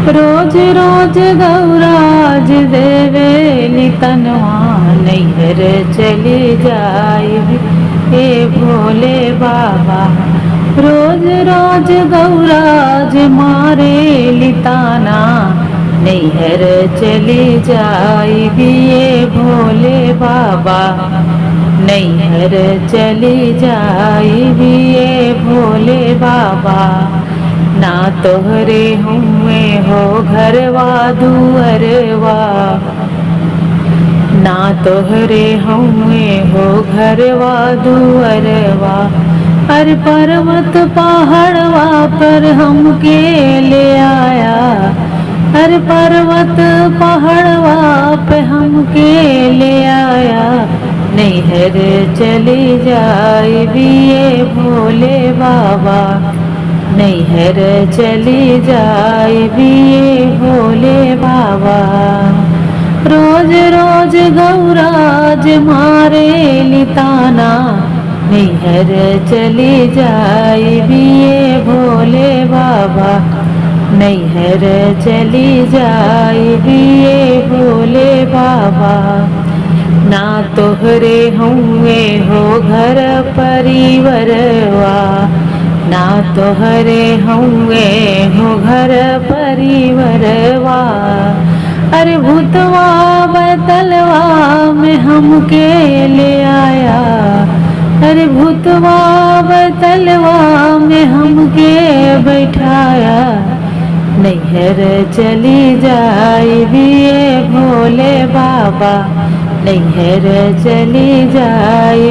रोज रोज गौराज देवे नितनवा नैहर चली जाई हे भोले बाबा। रोज रोज गौराज मारे लिताना नैहर चली जाई ये भोले बाबा। नैहर चली जाई ये भोले बाबा। ना तोहरे हुए हो घरवा दुअरवा, ना तोहरे हुए हो घरवा दुअरवा। हर पर्वत पहाड़वा पर हमके ले आया, हर पर्वत पहाड़वा पे हमके ले आया। नैहर चली जाई ये भोले बाबा। नैहर चली जाई ये भोले बाबा। रोज रोज गौराज मारे लिताना नैहर चली जाई ये भोले बाबा। नैहर चली जाई ये भोले बाबा। ना तोहरे हुए हो घर परिवरवा, ना तोहरे हुए हो घर परिवरवा। अरे भूतवा बैतलवा में हमके ले आया, अरे भूतवा बैतलवा में हमके बैठाया। नैहर चली जाई ये भोले बाबा। नैहर चली जाई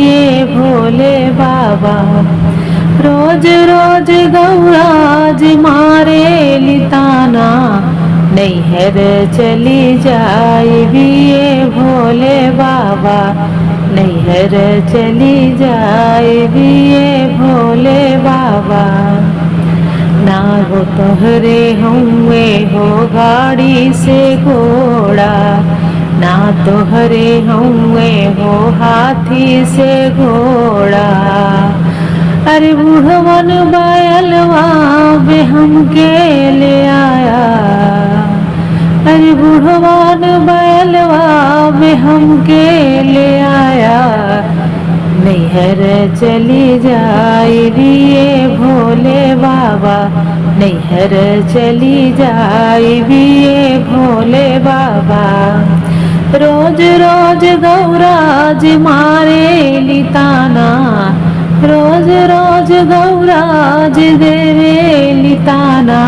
ये भोले बाबा। रोज रोज गौराज मारे लिताना नैहर चली जाई ये भोले बाबा। नैहर चली जाई ये भोले बाबा। ना वो तोहरे हुए हो गाड़ी से घोड़ा, ना तोहरे हुए हो हाथी से घोड़ा। अरे बुढ़वन बैलवा बे हमके ले आया, अरे बुढ़वन बैलवा बे हमके ले आया। नैहर चली जाई ये भोले बाबा। नैहर चली जाई ये भोले बाबा। रोज रोज गौराज मारे लिताना, रोज रोज गौराज देवे लिताना।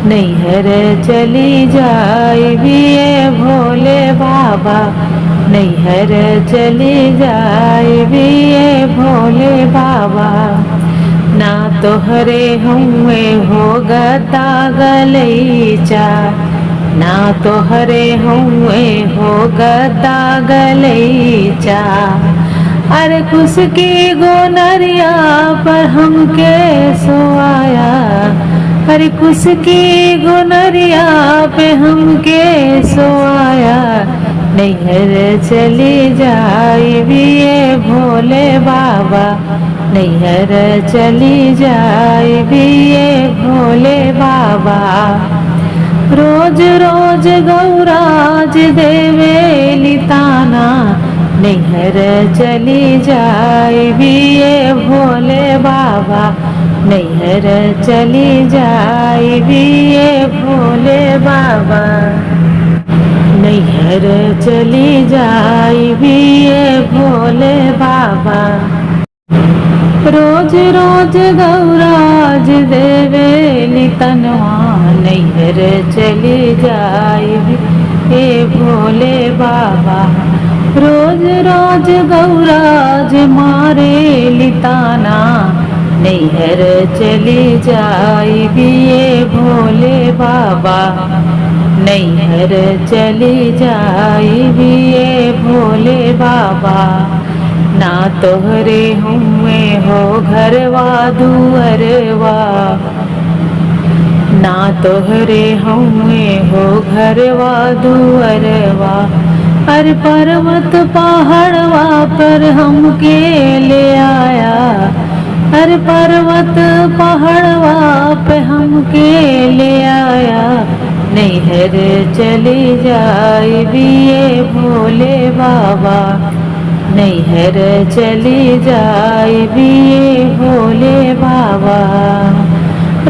नैहर चली जाई ये भोले बाबा। नैहर चली जाई ये भोले बाबा। ना तोहरे हुए हो गदा गलैचा, ना तोहरे हुए हो गदा गलैचा। अरे खुशकी गोनरिया पर हमके सोआया, अरे खुशकी गोनरिया पे हमके सोआया। नैहर चली जाई ये भोले बाबा। नैहर चली जाई ये भोले बाबा। रोज रोज गौराज देवे लिताना नैहर चली जाई ये भोले बाबा। नैहर चली जाई ये भोले बाबा। नैहर चली जाई ये भोले बाबा। रोज रोज गौराज देवे लितनवा नैहर चली जाई हे भोले बाबा। रोज रोज गौराज मारे लिताना नैहर चली जाई ये भोले बाबा। नैहर चली जाई ये भोले बाबा। ना तोहरे हुए हो घरवा दुअरवा, ना तोहरे हुए हो घरवा दुअरवा। हर पर्वत पहाड़वा पर हमके ले आया, हर पर्वत पहाड़वा पे हमके ले आया। नैहर चली जाए बिये भोले बाबा, नैहर चली जाए बिये भोले बाबा।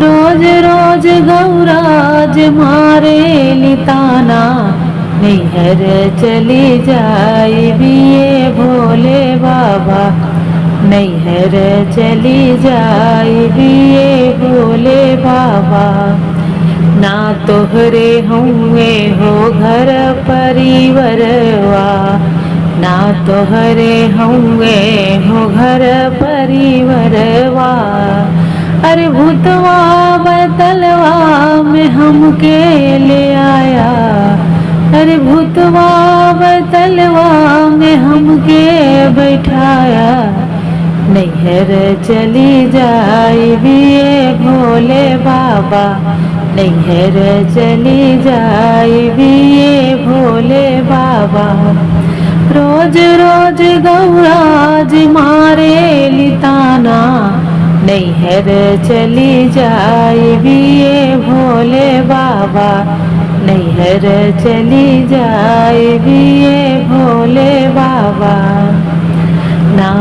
रोज रोज गौराज मारे लिताना, नैहर चली जाए बिये भोले बाबा, नैहर चली जाए बिये भोले बाबा। ना तोहरे हुए हो घर परिवरवा, ना तोहरे हुए हो घर परिवरवा। अरे भूतवा बतलवा में हमके ले आया, अरे भूतवा बतलवा में हमके बैठाया। नैहर चली जाए बिये भोले बाबा, नैहर चली जाए बिये भोले बाबा। रोज रोज गौराज मारे लिताना, नैहर चली जाए बिये भोले बाबा, नैहर चली जाए बिये भोले बाबा।